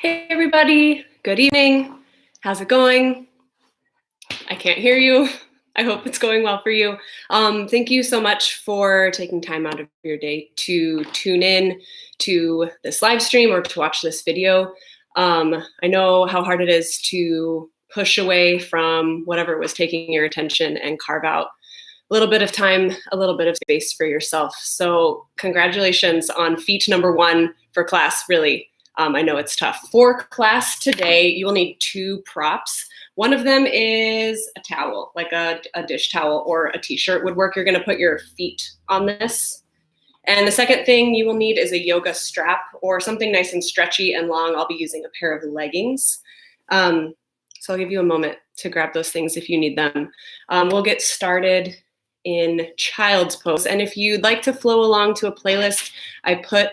Hey everybody, good evening. How's it going? I can't hear you. I hope it's going well for you. Thank you so much for taking time out of your day to tune in to this live stream or to watch this video. I know how hard it is to push away from whatever was taking your attention and carve out a little bit of time, a little bit of space for yourself. So congratulations on feat number 1 for class, really. I know it's tough. For class today, you will need 2 props. One of them is a towel, like a dish towel or a t-shirt would work. You're gonna put your feet on this. And the second thing you will need is a yoga strap or something nice and stretchy and long. I'll be using a pair of leggings. So I'll give you a moment to grab those things if you need them. We'll get started in child's pose. And if you'd like to flow along to a playlist, I put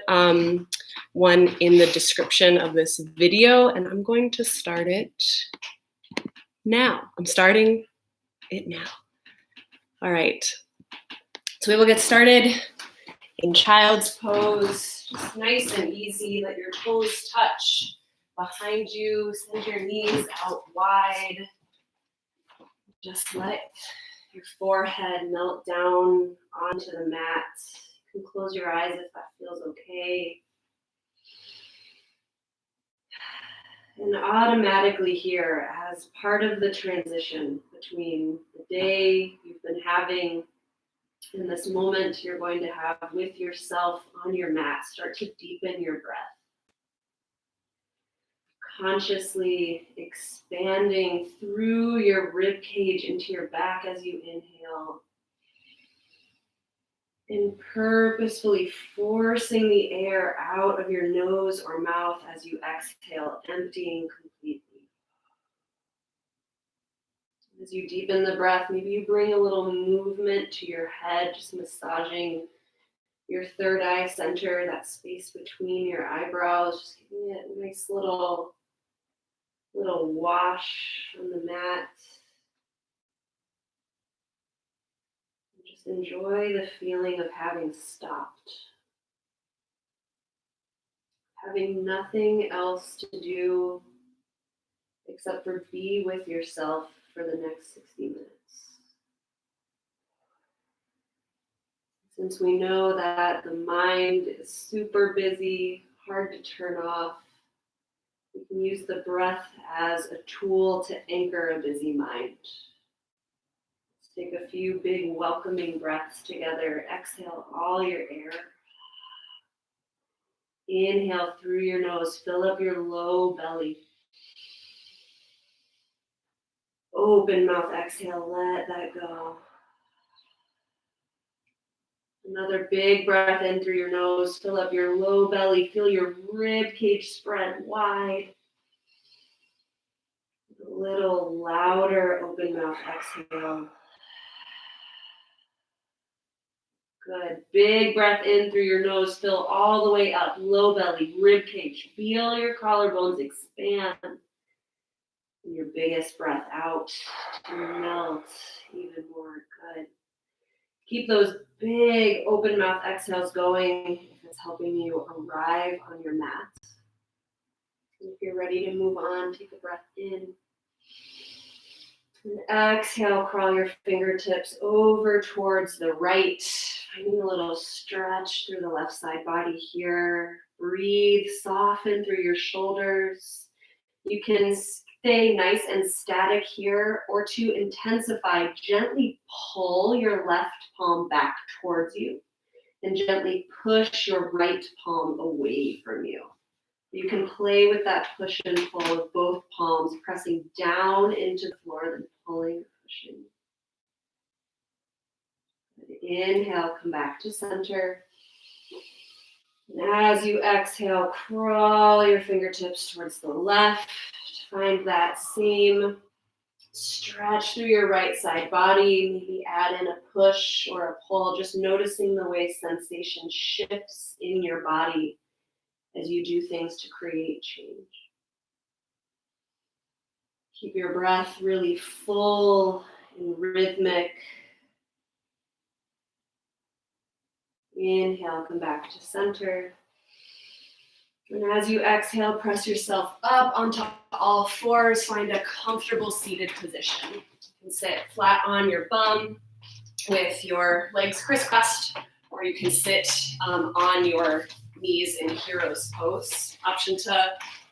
one in the description of this video, and I'm going to start it now. I'm starting it now. All right. So we will get started in child's pose, just nice and easy. Let your toes touch behind you. Send your knees out wide. Just let your forehead melt down onto the mat. You can close your eyes if that feels okay. And automatically here, as part of the transition between the day you've been having and this moment you're going to have with yourself on your mat, start to deepen your breath. Consciously expanding through your rib cage into your back as you inhale. And purposefully forcing the air out of your nose or mouth as you exhale, emptying completely. As you deepen the breath, maybe you bring a little movement to your head, just massaging your third eye center, that space between your eyebrows, just giving it a nice little wash on the mat. Just enjoy the feeling of having stopped. Having nothing else to do except for be with yourself for the next 60 minutes. Since we know that the mind is super busy, hard to turn off, we can use the breath as a tool to anchor a busy mind. Let's take a few big welcoming breaths together. Exhale all your air. Inhale through your nose, fill up your low belly. Open mouth, exhale, let that go. Another big breath in through your nose, fill up your low belly, feel your rib cage spread wide. A little louder open mouth exhale. Good. Big breath in through your nose, fill all the way up, low belly, rib cage. Feel your collarbones expand. And your biggest breath out to melt even more. Good. Keep those big open mouth exhales going if it's helping you arrive on your mat. And if you're ready to move on, take a breath in. And exhale, crawl your fingertips over towards the right, finding a little stretch through the left side body here. Breathe, soften through your shoulders. You can stay nice and static here, or to intensify, gently pull your left palm back towards you and gently push your right palm away from you. You can play with that push and pull with both palms, pressing down into the floor, then pulling and pushing. Inhale, come back to center. And as you exhale, crawl your fingertips towards the left. Find that same stretch through your right side body. Maybe add in a push or a pull, just noticing the way sensation shifts in your body as you do things to create change. Keep your breath really full and rhythmic. Inhale, come back to center. And as you exhale, press yourself up onto all fours. Find a comfortable seated position. You can sit flat on your bum with your legs crisscrossed, or you can sit on your knees in hero's pose. Option to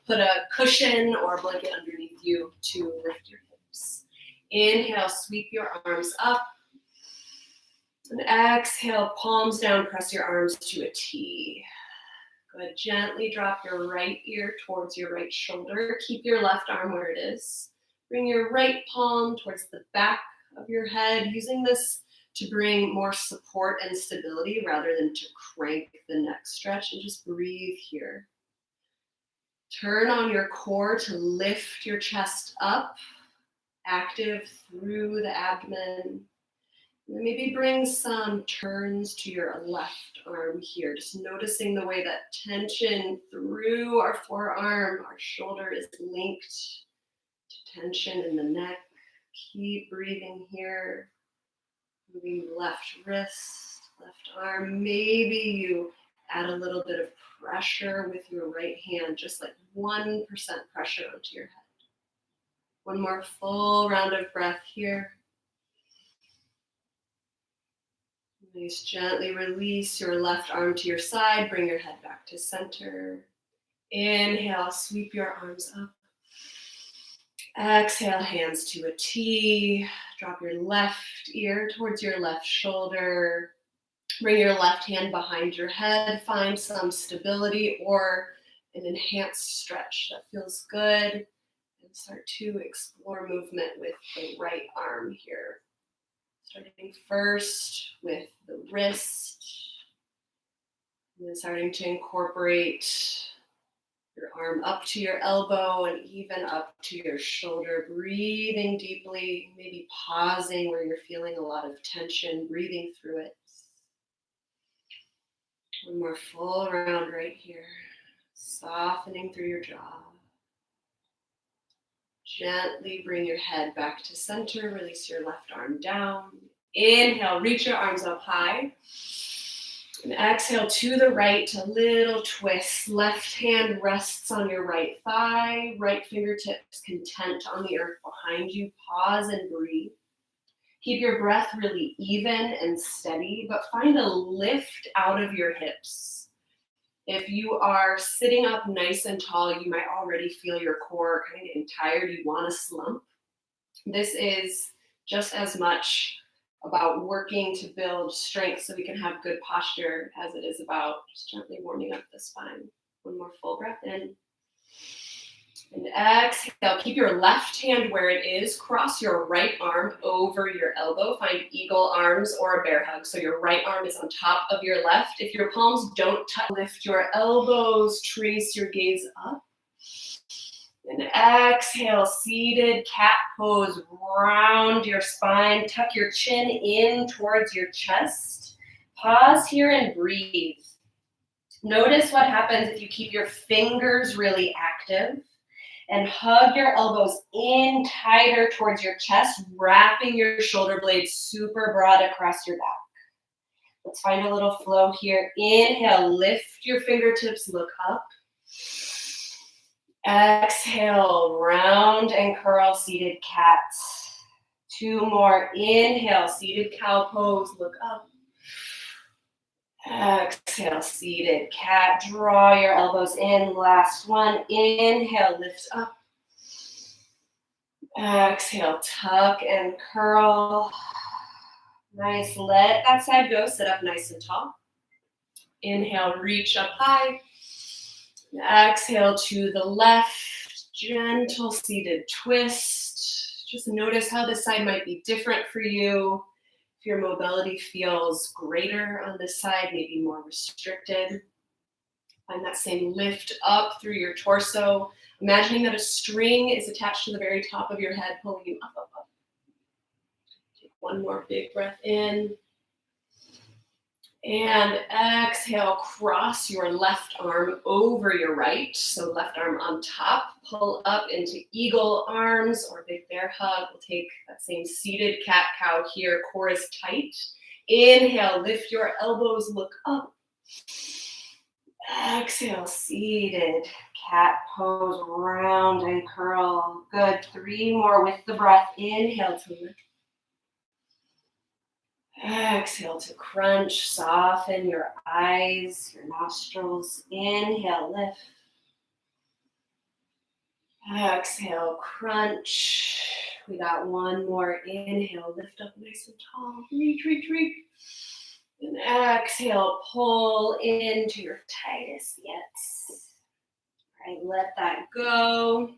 put a cushion or a blanket underneath you to lift your hips. Inhale, sweep your arms up. And exhale, palms down, press your arms to a T. Good. Gently drop your right ear towards your right shoulder. Keep your left arm where it is. Bring your right palm towards the back of your head, using this to bring more support and stability rather than to crank the neck stretch. And just breathe here. Turn on your core to lift your chest up, active through the abdomen. And maybe bring some turns to your left arm here, just noticing the way that tension through our forearm, our shoulder is linked to tension in the neck. Keep breathing here. Moving left wrist, left arm. Maybe you add a little bit of pressure with your right hand, just like 1% pressure onto your head. One more full round of breath here. Nice, gently release your left arm to your side. Bring your head back to center. Inhale, sweep your arms up. Exhale, hands to a T. Drop your left ear towards your left shoulder. Bring your left hand behind your head. Find some stability or an enhanced stretch that feels good. And start to explore movement with the right arm here. Starting first with the wrist, and then starting to incorporate your arm up to your elbow and even up to your shoulder. Breathing deeply, maybe pausing where you're feeling a lot of tension, breathing through it. One more full round right here, softening through your jaw. Gently bring your head back to center. Release your left arm down. Inhale, reach your arms up high. And exhale to the right, a little twist. Left hand rests on your right thigh. Right fingertips content on the earth behind you. Pause and breathe. Keep your breath really even and steady, but find a lift out of your hips. If you are sitting up nice and tall, you might already feel your core kind of getting tired. You want to slump. This is just as much about working to build strength so we can have good posture as it is about just gently warming up the spine. One more full breath in. And exhale, keep your left hand where it is. Cross your right arm over your elbow. Find eagle arms or a bear hug. So your right arm is on top of your left. If your palms don't touch, lift your elbows, trace your gaze up. And exhale, seated cat pose. Round your spine, tuck your chin in towards your chest. Pause here and breathe. Notice what happens if you keep your fingers really active. And hug your elbows in tighter towards your chest, wrapping your shoulder blades super broad across your back. Let's find a little flow here. Inhale, lift your fingertips, look up. Exhale, round and curl, seated cat. Two more. Inhale, seated cow pose, look up. Exhale, seated cat. Draw your elbows in. Last one. Inhale, lift up. Exhale, tuck and curl. Nice. Let that side go. Sit up nice and tall. Inhale, reach up high. Exhale to the left. Gentle seated twist. Just notice how this side might be different for you. If your mobility feels greater on this side, maybe more restricted. Find that same lift up through your torso. Imagining that a string is attached to the very top of your head, pulling you up, up, up. Take one more big breath in. And exhale, cross your left arm over your right. So left arm on top, pull up into eagle arms or big bear hug. We'll take that same seated cat-cow here, core is tight. Inhale, lift your elbows, look up. Exhale, seated cat pose, round and curl. Good. 3 more with the breath. Inhale to lift. Exhale to crunch. Soften your eyes, your nostrils. Inhale, lift. Exhale, crunch. We got 1 more. Inhale, lift up nice and tall. Reach, reach, reach. And exhale, pull into your tightest yet. All right, let that go.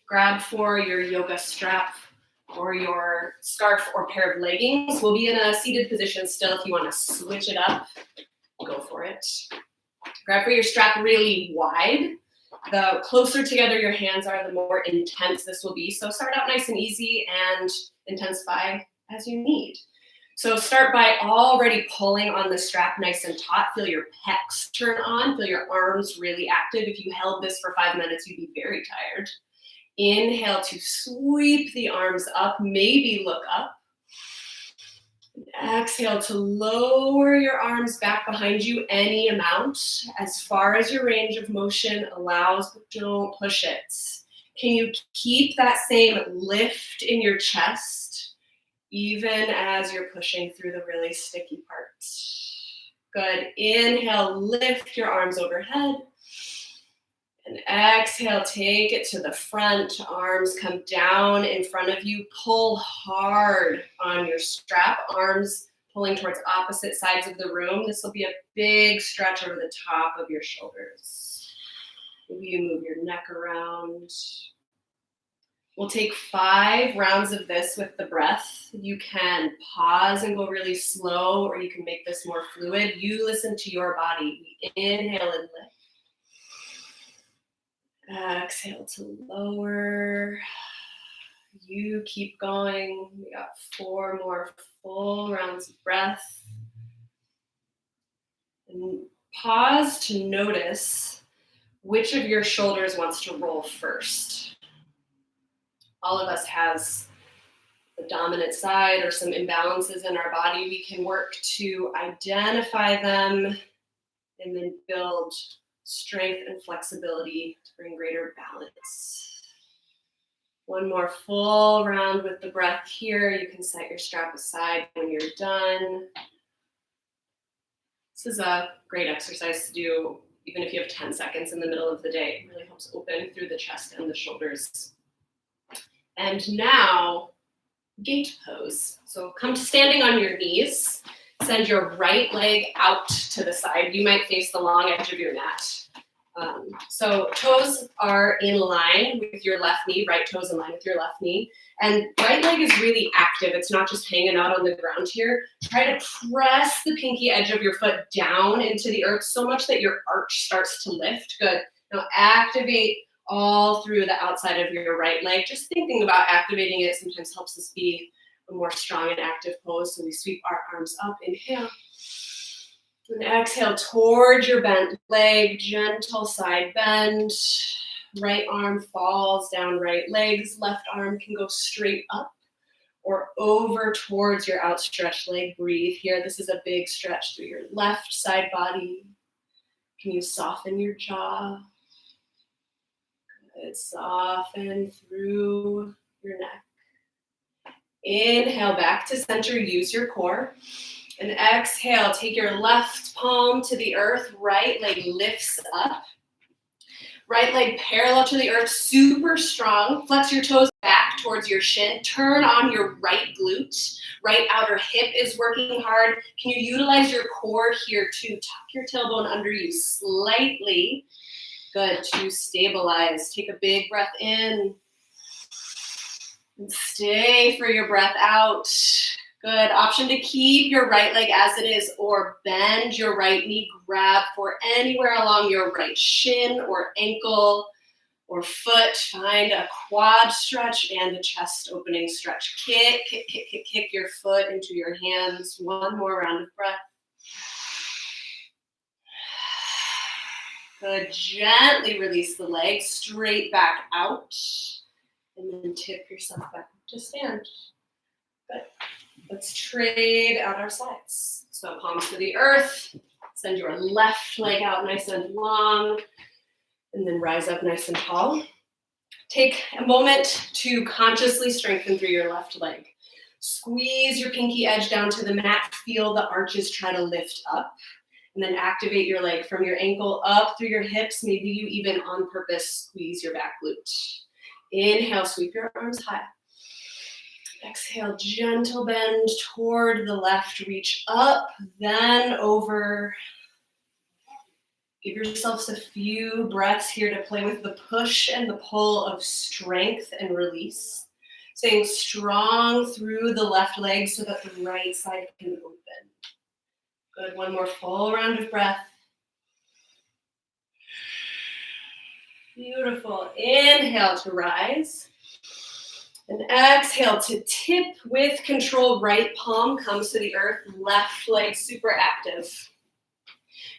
Grab for your yoga strap or your scarf or pair of leggings. We'll be in a seated position still. If you want to switch it up, go for it. Grab for your strap really wide. The closer together your hands are, the more intense this will be. So start out nice and easy and intensify as you need. So start by already pulling on the strap nice and taut. Feel your pecs turn on. Feel your arms really active. If you held this for 5 minutes, you'd be very tired. Inhale to sweep the arms up. Maybe look up. Exhale to lower your arms back behind you any amount, as far as your range of motion allows, but don't push it. Can you keep that same lift in your chest, even as you're pushing through the really sticky parts? Good. Inhale, lift your arms overhead. And exhale, take it to the front. Arms come down in front of you. Pull hard on your strap. Arms pulling towards opposite sides of the room. This will be a big stretch over the top of your shoulders. Maybe you move your neck around. We'll take 5 rounds of this with the breath. You can pause and go really slow, or you can make this more fluid. You listen to your body. Inhale and lift. Exhale to lower. You keep going. We got 4 more full rounds of breath. And pause to notice which of your shoulders wants to roll first. All of us has the dominant side or some imbalances in our body. We can work to identify them and then build strength and flexibility to bring greater balance. 1 more full round with the breath here. You can set your strap aside when you're done. This is a great exercise to do even if you have 10 seconds in the middle of the day. It really helps open through the chest and the shoulders. And now, gate pose. So come to standing on your knees. Send your right leg out to the side. You might face the long edge of your mat. So toes are in line with your left knee, right toes in line with your left knee. And right leg is really active. It's not just hanging out on the ground here. Try to press the pinky edge of your foot down into the earth so much that your arch starts to lift. Good. Now activate all through the outside of your right leg. Just thinking about activating it sometimes helps us be a more strong and active pose. So we sweep our arms up, inhale. And exhale towards your bent leg, gentle side bend. Right arm falls down right legs. Left arm can go straight up or over towards your outstretched leg. Breathe here. This is a big stretch through your left side body. Can you soften your jaw? Good. Soften through your neck. Inhale back to center, use your core. And exhale, take your left palm to the earth, right leg lifts up. Right leg parallel to the earth, super strong. Flex your toes back towards your shin. Turn on your right glute. Right outer hip is working hard. Can you utilize your core here to tuck your tailbone under you slightly? Good, to stabilize. Take a big breath in. And stay for your breath out. Good. Option to keep your right leg as it is or bend your right knee. Grab for anywhere along your right shin or ankle or foot. Find a quad stretch and a chest opening stretch. Kick, kick, kick, kick, kick your foot into your hands. 1 more round of breath. Good. Gently release the leg straight back out. And then tip yourself back to stand. Good. Let's trade out our sides. So palms to the earth. Send your left leg out nice and long, and then rise up nice and tall. Take a moment to consciously strengthen through your left leg. Squeeze your pinky edge down to the mat, feel the arches try to lift up, and then activate your leg from your ankle up through your hips. Maybe you even on purpose squeeze your back glute. Inhale, sweep your arms high. Exhale, gentle bend toward the left, reach up, then over. Give yourselves a few breaths here to play with the push and the pull of strength and release. Staying strong through the left leg so that the right side can open. Good, one more full round of breath. Beautiful. Inhale to rise. And exhale to tip with control. Right palm comes to the earth. Left leg super active.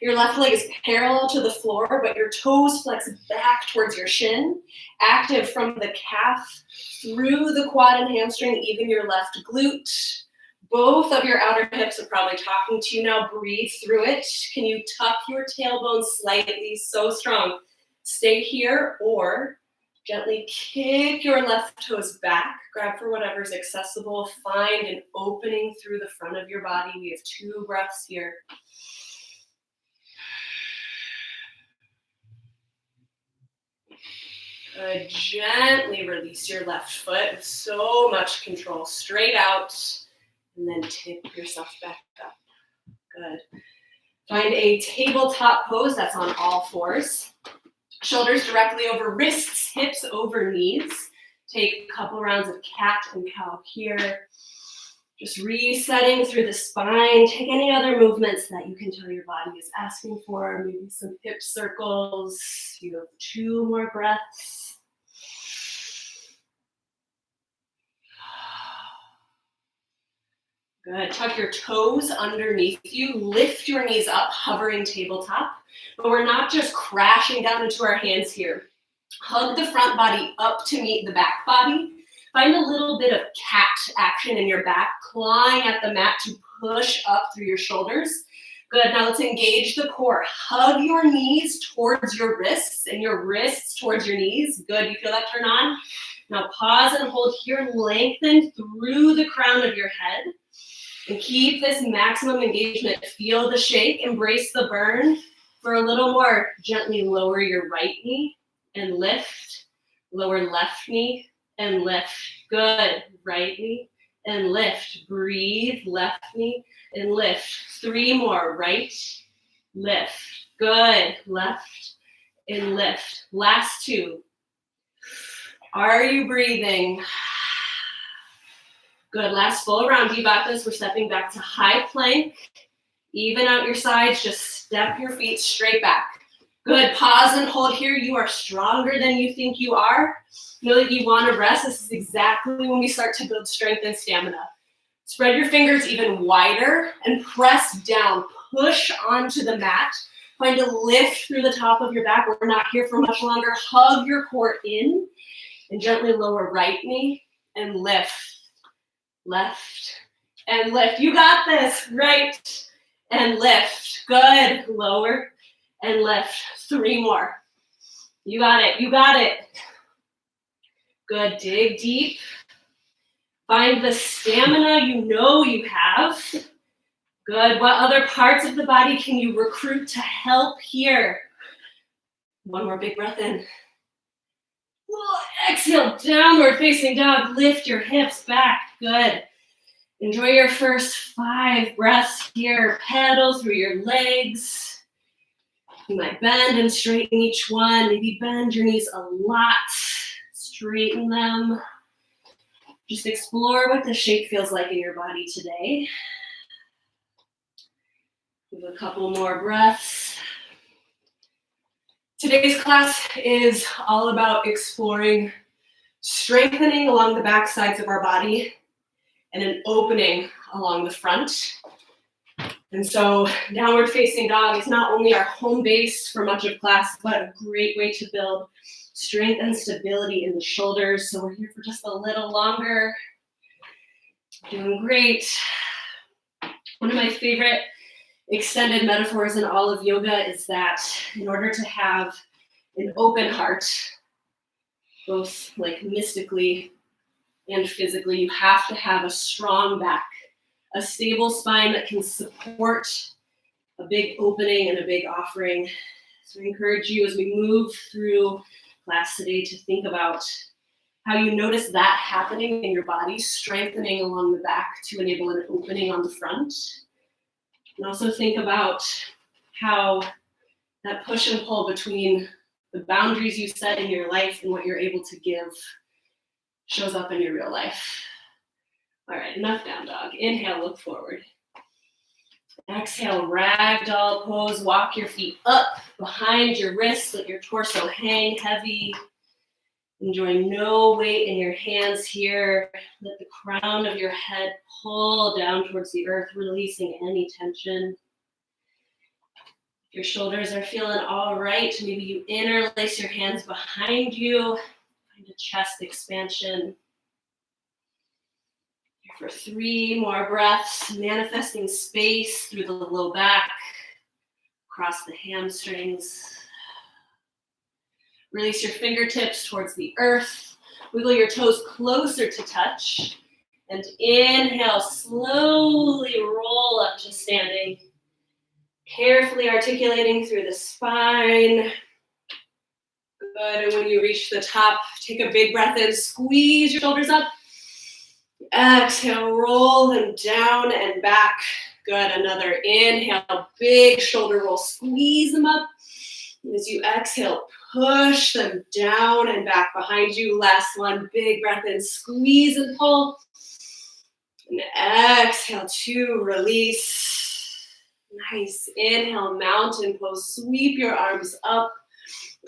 Your left leg is parallel to the floor, but your toes flex back towards your shin. Active from the calf through the quad and hamstring, even your left glute. Both of your outer hips are probably talking to you now. Breathe through it. Can you tuck your tailbone slightly? So strong. Stay here or gently kick your left toes back. Grab for whatever's accessible. Find an opening through the front of your body. We have 2 breaths here. Good. Gently release your left foot with so much control. Straight out. And then tip yourself back up. Good. Find a tabletop pose that's on all fours. Shoulders directly over wrists, hips over knees. Take a couple rounds of cat and cow here. Just resetting through the spine. Take any other movements that you can tell your body is asking for. Maybe some hip circles. You have 2 more breaths. Good. Tuck your toes underneath you. Lift your knees up, hovering tabletop. But we're not just crashing down into our hands here. Hug the front body up to meet the back body. Find a little bit of cat action in your back, clawing at the mat to push up through your shoulders. Good. Now let's engage the core. Hug your knees towards your wrists and your wrists towards your knees. Good. You feel that turn on? Now pause and hold here. Lengthen through the crown of your head. And keep this maximum engagement. Feel the shake, embrace the burn. For a little more, gently lower your right knee and lift. Lower left knee and lift. Good. Right knee and lift. Breathe. Left knee and lift. 3 more. Right, lift. Good. Left and lift. Last 2. Are you breathing? Good, last full round. You got this. We're stepping back to high plank. Even out your sides. Just step your feet straight back. Good, pause and hold here. You are stronger than you think you are. Know that you want to rest. This is exactly when we start to build strength and stamina. Spread your fingers even wider and press down. Push onto the mat. Find a lift through the top of your back. We're not here for much longer. Hug your core in and gently lower right knee and lift. Left and lift. You got this. Right and lift. Good. Lower and lift. 3 more. You got it. You got it. Good. Dig deep. Find the stamina you know you have. Good. What other parts of the body can you recruit to help here? 1 more big breath in. Exhale, downward facing dog. Lift your hips back. Good. Enjoy your first 5 breaths here. Pedal through your legs. You might bend and straighten each one. Maybe bend your knees a lot. Straighten them. Just explore what the shape feels like in your body today. Give a couple more breaths. Today's class is all about exploring strengthening along the back sides of our body and an opening along the front. And so downward facing dog is not only our home base for much of class, but a great way to build strength and stability in the shoulders. So we're here for just a little longer. Doing great. One of my favorite extended metaphors in all of yoga is that in order to have an open heart, both like mystically and physically, you have to have a strong back, a stable spine that can support a big opening and a big offering. So I encourage you as we move through class today to think about how you notice that happening in your body, strengthening along the back to enable an opening on the front. And also think about how that push and pull between the boundaries you set in your life and what you're able to give shows up in your real life. All right, enough down dog. Inhale, look forward. Exhale, ragdoll pose. Walk your feet up behind your wrists, let your torso hang heavy. Enjoying no weight in your hands here. Let the crown of your head pull down towards the earth, releasing any tension. If your shoulders are feeling all right, maybe you interlace your hands behind you. Find a chest expansion. Here for 3 more breaths, manifesting space through the low back, across the hamstrings. Release your fingertips towards the earth. Wiggle your toes closer to touch. And inhale, slowly roll up to standing. Carefully articulating through the spine. Good, and when you reach the top, take a big breath in, squeeze your shoulders up. Exhale, roll them down and back. Good, another inhale, big shoulder roll, squeeze them up. And as you exhale, push them down and back behind you. Last one, big breath in, squeeze and pull. And exhale, 2, release. Nice, inhale, mountain pose, sweep your arms up.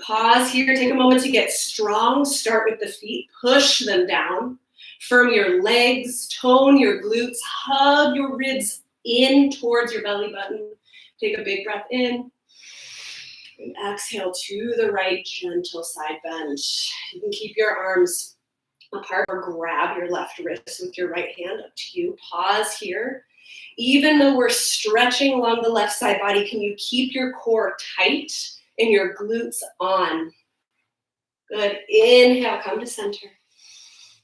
Pause here, take a moment to get strong. Start with the feet, push them down. Firm your legs, tone your glutes, hug your ribs in towards your belly button. Take a big breath in. And exhale to the right, gentle side bend. You can keep your arms apart or grab your left wrist with your right hand, up to you. Pause here. Even though we're stretching along the left side body, can you keep your core tight and your glutes on? Good. Inhale, come to center.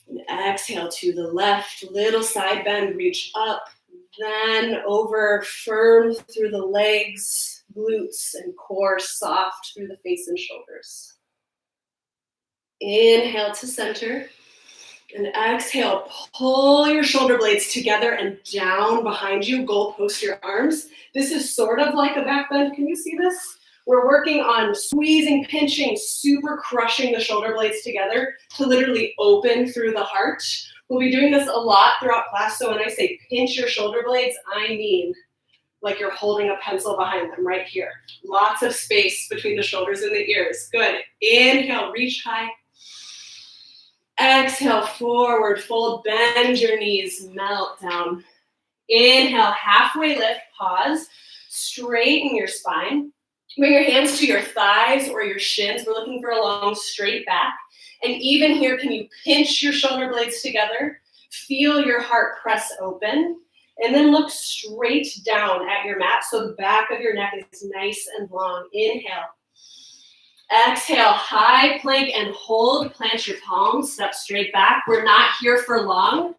And exhale to the left, little side bend, reach up, then over, firm through the legs, glutes and core, soft through the face and shoulders. Inhale to center. And exhale, pull your shoulder blades together and down behind you, goalpost your arms. This is sort of like a back bend. Can you see this? We're working on squeezing, pinching, super crushing the shoulder blades together to literally open through the heart. We'll be doing this a lot throughout class, so when I say pinch your shoulder blades, I mean like you're holding a pencil behind them right here. Lots of space between the shoulders and the ears. Good. Inhale, reach high. Exhale, forward fold, bend your knees, melt down. Inhale, halfway lift, pause, straighten your spine. Bring your hands to your thighs or your shins. We're looking for a long, straight back. And even here, can you pinch your shoulder blades together? Feel your heart press open. And then look straight down at your mat so the back of your neck is nice and long. Inhale. Exhale, high plank and hold. Plant your palms, step straight back. We're not here for long.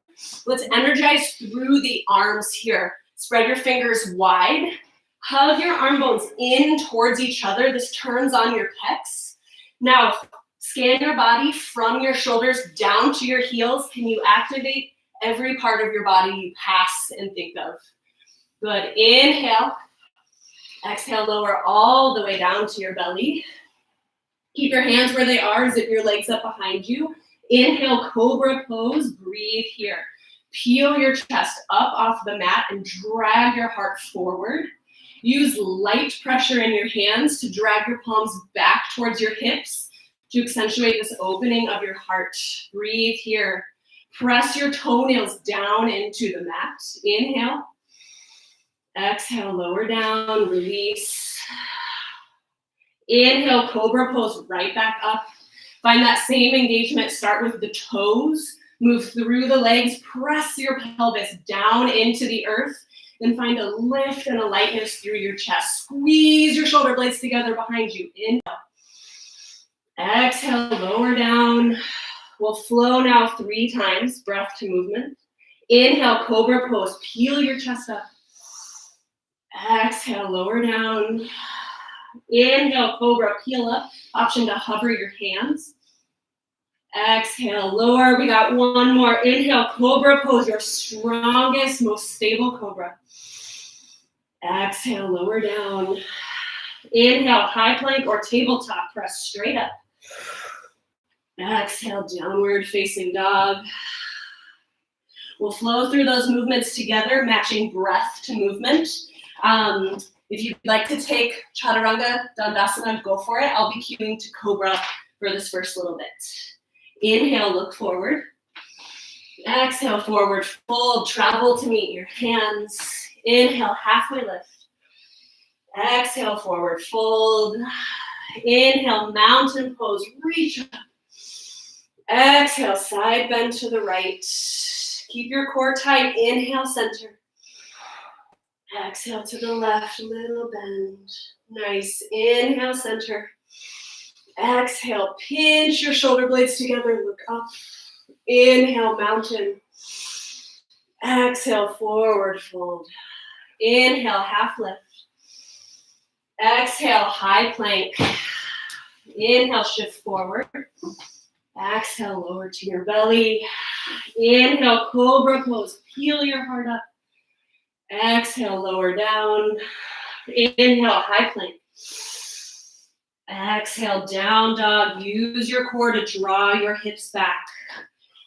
Let's energize through the arms here. Spread your fingers wide. Hug your arm bones in towards each other. This turns on your pecs. Now, scan your body from your shoulders down to your heels. Can you activate every part of your body you pass and think of? Good. Inhale. Exhale, lower all the way down to your belly. Keep your hands where they are. Zip your legs up behind you. Inhale, cobra pose. Breathe here. Peel your chest up off the mat and drag your heart forward. Use light pressure in your hands to drag your palms back towards your hips to accentuate this opening of your heart. Breathe here. Press your toenails down into the mat. Inhale. Exhale, lower down, release. Inhale, cobra pose, right back up. Find that same engagement. Start with the toes. Move through the legs. Press your pelvis down into the earth. Then find a lift and a lightness through your chest. Squeeze your shoulder blades together behind you. Inhale. Exhale, lower down. We'll flow now 3 times, breath to movement. Inhale, cobra pose. Peel your chest up. Exhale, lower down. Inhale, cobra, peel up. Option to hover your hands. Exhale, lower. We got one more. Inhale, cobra pose, your strongest, most stable cobra. Exhale, lower down. Inhale, high plank or tabletop press straight up. Exhale, downward facing dog. We'll flow through those movements together, matching breath to movement. If you'd like to take Chaturanga Dandasana, go for it. I'll be cueing to Cobra for this first little bit. Inhale, look forward. Exhale, forward fold, travel to meet your hands. Inhale, halfway lift. Exhale, forward fold. Inhale, mountain pose, reach up. Exhale, side bend to the right. Keep your core tight. Inhale, center. Exhale to the left, little bend. Nice. Inhale, center. Exhale, pinch your shoulder blades together. Look up. Inhale, mountain. Exhale, forward fold. Inhale, half lift. Exhale, high plank. Inhale, shift forward. Exhale, lower to your belly. Inhale, cobra pose. Peel your heart up. Exhale, lower down. Inhale, high plank. Exhale, down dog. Use your core to draw your hips back.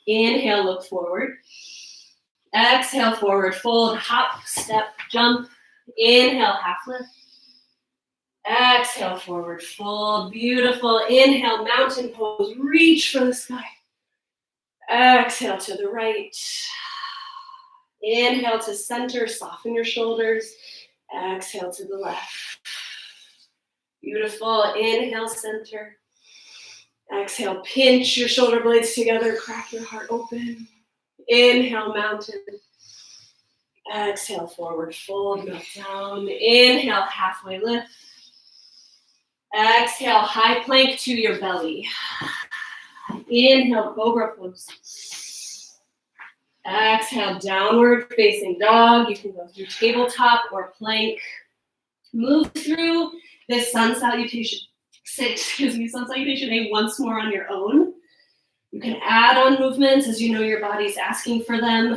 Inhale, look forward. Exhale, forward fold. Hop, step, jump. Inhale, half lift. Exhale, forward fold. Beautiful. Inhale, mountain pose. Reach for the sky. Exhale to the right. Inhale to center. Soften your shoulders. Exhale to the left. Beautiful. Inhale, center. Exhale, pinch your shoulder blades together. Crack your heart open. Inhale, mountain. Exhale, forward fold. Melt down. Inhale, halfway lift. Exhale, high plank to your belly. Inhale, cobra pose. Exhale, downward facing dog. You can go through tabletop or plank. Move through this sun salutation. Sun salutation A once more on your own. You can add on movements as you know your body's asking for them,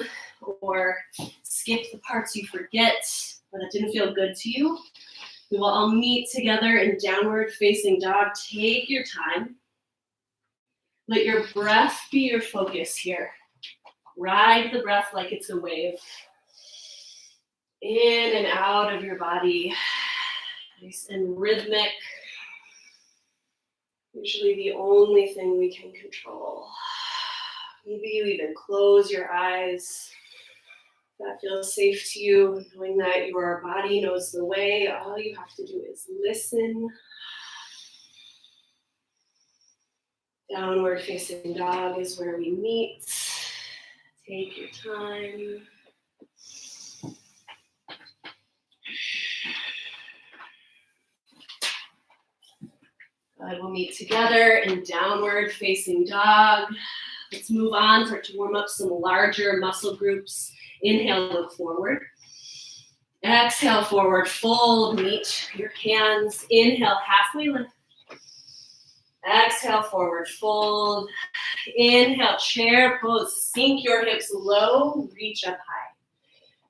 or skip the parts you forget or that didn't feel good to you. We will all meet together in downward facing dog. Take your time. Let your breath be your focus here. Ride the breath like it's a wave. In and out of your body. Nice and rhythmic. Usually the only thing we can control. Maybe you even close your eyes. That feels safe to you, knowing that your body knows the way. All you have to do is listen. Downward facing dog is where we meet. Take your time. Good, we'll meet together in downward facing dog. Let's move on, start to warm up some larger muscle groups. Inhale, look forward. Exhale, forward fold, meet your hands. Inhale, halfway lift. Exhale, forward fold. Inhale, chair pose. Sink your hips low, reach up high.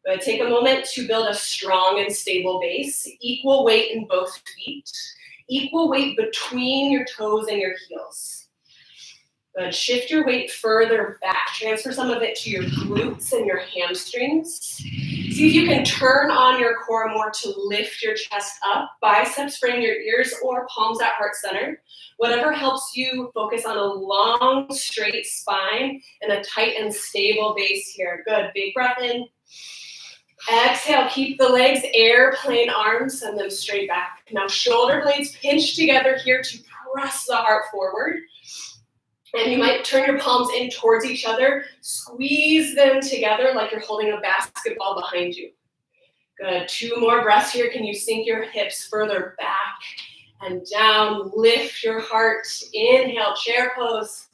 Good, take a moment to build a strong and stable base. Equal weight in both feet. Equal weight between your toes and your heels. Good. Shift your weight further back. Transfer some of it to your glutes and your hamstrings. See if you can turn on your core more to lift your chest up. Biceps frame your ears or palms at heart center. Whatever helps you focus on a long, straight spine and a tight and stable base here. Good. Big breath in. Exhale. Keep the legs airplane arms. Send them straight back. Now shoulder blades pinch together here to press the heart forward. And you might turn your palms in towards each other. Squeeze them together like you're holding a basketball behind you. Good, 2 more breaths here. Can you sink your hips further back and down? Lift your heart. Inhale, chair pose.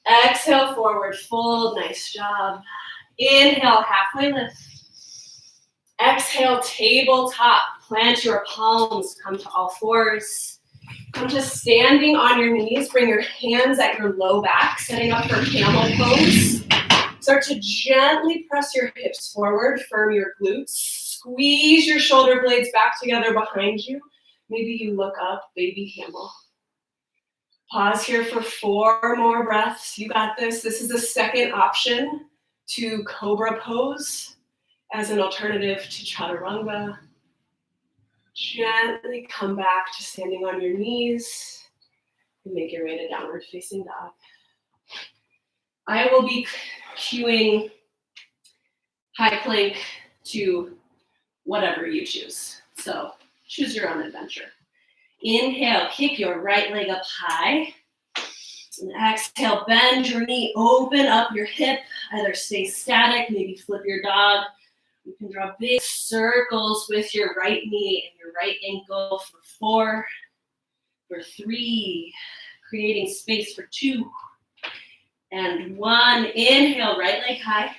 Exhale, forward fold. Nice job. Inhale, halfway lift. Exhale, tabletop. Plant your palms. Come to all fours. Come to standing on your knees. Bring your hands at your low back, setting up for camel pose. Start to gently press your hips forward, firm your glutes. Squeeze your shoulder blades back together behind you. Maybe you look up, baby camel. Pause here for 4 more breaths. You got this. This is the second option to cobra pose as an alternative to chaturanga. Gently come back to standing on your knees and make your way to downward facing dog. I will be cueing high plank to whatever you choose. So choose your own adventure. Inhale, kick your right leg up high. And exhale, bend your knee, open up your hip. Either stay static, maybe flip your dog. You can draw big circles with your right knee and your right ankle for 4, for 3, creating space for 2, and 1. Inhale, right leg high.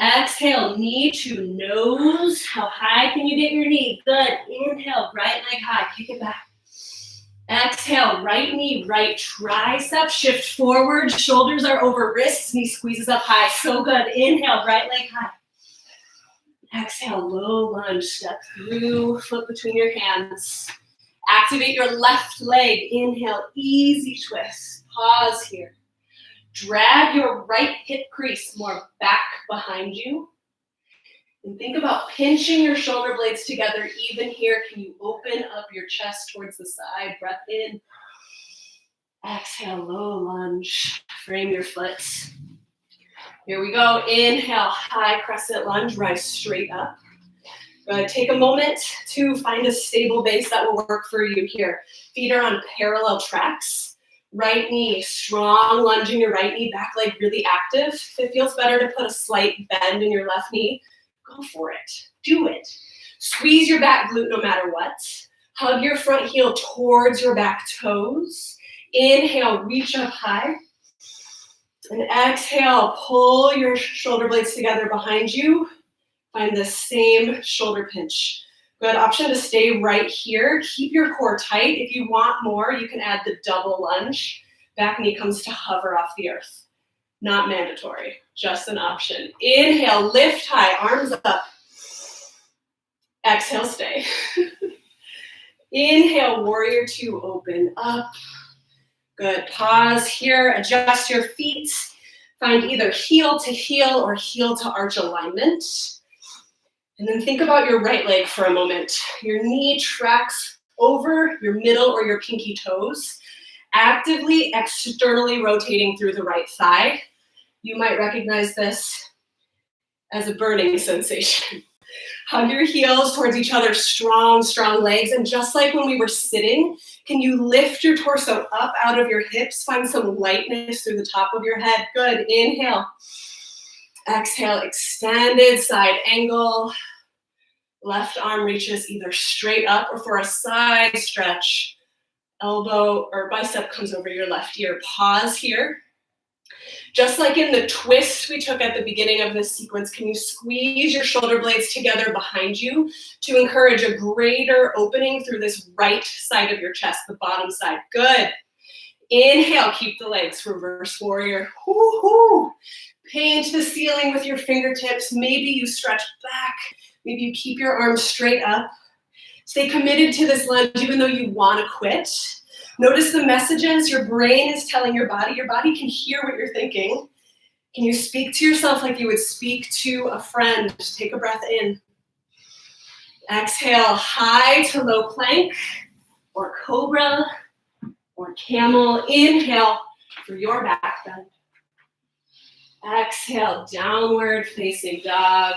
Exhale, knee to nose. How high can you get your knee? Good. Inhale, right leg high. Kick it back. Exhale, right knee, right tricep. Shift forward. Shoulders are over wrists. Knee squeezes up high. So good. Inhale, right leg high. Exhale, low lunge. Step through. Foot between your hands. Activate your left leg. Inhale, easy twist. Pause here. Drag your right hip crease more back behind you. And think about pinching your shoulder blades together. Even here, can you open up your chest towards the side? Breath in. Exhale, low lunge. Frame your foot. Here we go. Inhale, high crescent lunge. Rise straight up. Good. Take a moment to find a stable base that will work for you here. Feet are on parallel tracks. Right knee, strong lunge in your right knee, back leg really active. If it feels better to put a slight bend in your left knee, go for it. Do it. Squeeze your back glute no matter what. Hug your front heel towards your back toes. Inhale, reach up high. And exhale, pull your shoulder blades together behind you. Find the same shoulder pinch. Good option to stay right here. Keep your core tight. If you want more, you can add the double lunge. Back knee comes to hover off the earth. Not mandatory, just an option. Inhale, lift high, arms up. Exhale, stay. Inhale, warrior 2, open up. Good, pause here, adjust your feet. Find either heel to heel or heel to arch alignment. And then think about your right leg for a moment. Your knee tracks over your middle or your pinky toes, actively externally rotating through the right thigh. You might recognize this as a burning sensation. Hug your heels towards each other, strong, strong legs. And just like when we were sitting, can you lift your torso up out of your hips? Find some lightness through the top of your head. Good, inhale. Exhale, extended side angle. Left arm reaches either straight up or for a side stretch. Elbow or bicep comes over your left ear. Pause here. Just like in the twist we took at the beginning of this sequence, can you squeeze your shoulder blades together behind you to encourage a greater opening through this right side of your chest, the bottom side? Good. Inhale, keep the legs, reverse warrior. Woo-hoo. Paint the ceiling with your fingertips. Maybe you stretch back. Maybe you keep your arms straight up. Stay committed to this lunge even though you want to quit. Notice the messages your brain is telling your body. Your body can hear what you're thinking. Can you speak to yourself like you would speak to a friend? Just take a breath in. Exhale, high to low plank or cobra or camel. Inhale for your back bend. Exhale, downward facing dog.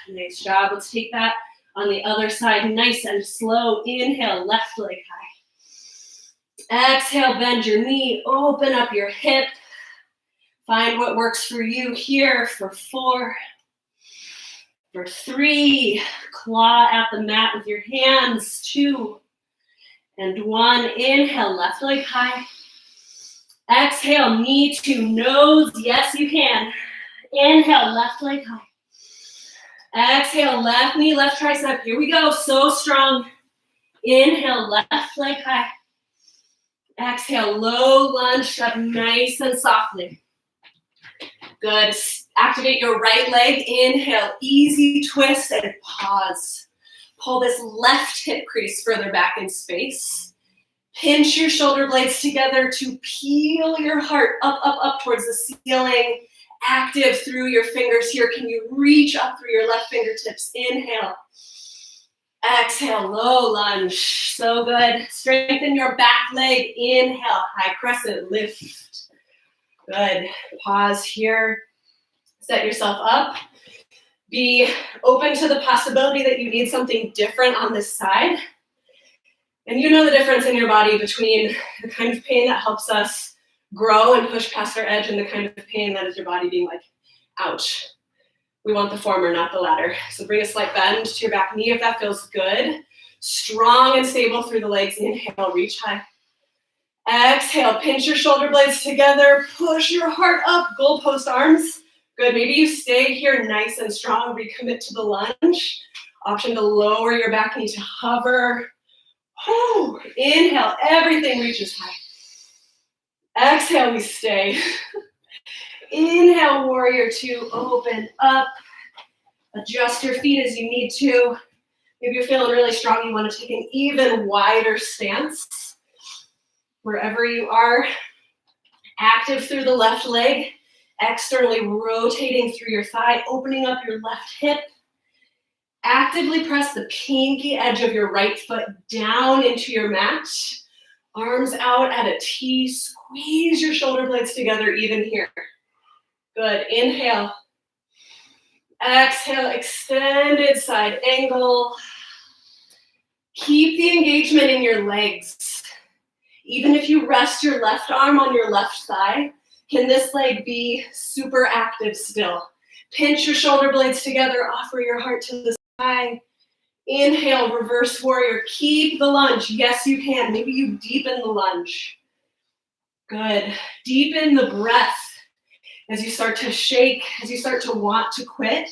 Nice job. Let's take that on the other side. Nice and slow. Inhale, left leg high. Exhale, bend your knee. Open up your hip. Find what works for you here for 4, For 3, claw at the mat with your hands. 2 and 1. Inhale, left leg high. Exhale, knee to nose. Yes, you can. Inhale, left leg high. Exhale, left knee, left tricep. Here we go. So strong. Inhale, left leg high. Exhale, low lunge up nice and softly. Good. Activate your right leg. Inhale, easy twist and pause. Pull this left hip crease further back in space. Pinch your shoulder blades together to peel your heart up, up, up towards the ceiling. Active through your fingers here. Can you reach up through your left fingertips? Inhale. Exhale, low lunge. So good. Strengthen your back leg. Inhale, high crescent, lift. Good. Pause here. Set yourself up. Be open to the possibility that you need something different on this side. And you know the difference in your body between the kind of pain that helps us grow and push past our edge and the kind of pain that is your body being like, ouch. We want the former, not the latter. So bring a slight bend to your back knee if that feels good. Strong and stable through the legs. Inhale, reach high. Exhale, pinch your shoulder blades together. Push your heart up, goalpost arms. Good, maybe you stay here nice and strong. Recommit to the lunge. Option to lower your back knee to hover. Whew. Inhale, everything reaches high. Exhale, we stay. Inhale, warrior 2, open up. Adjust your feet as you need to. Maybe you're feeling really strong, you want to take an even wider stance. Wherever you are, active through the left leg, externally rotating through your thigh, opening up your left hip. Actively press the pinky edge of your right foot down into your mat. Arms out at a T. Squeeze your shoulder blades together even here. Good. Inhale. Exhale, extended side angle. Keep the engagement in your legs. Even if you rest your left arm on your left thigh, can this leg be super active still? Pinch your shoulder blades together, offer your heart to the sky. Inhale, reverse warrior. Keep the lunge. Yes, you can. Maybe you deepen the lunge. Good. Deepen the breath as you start to shake, as you start to want to quit.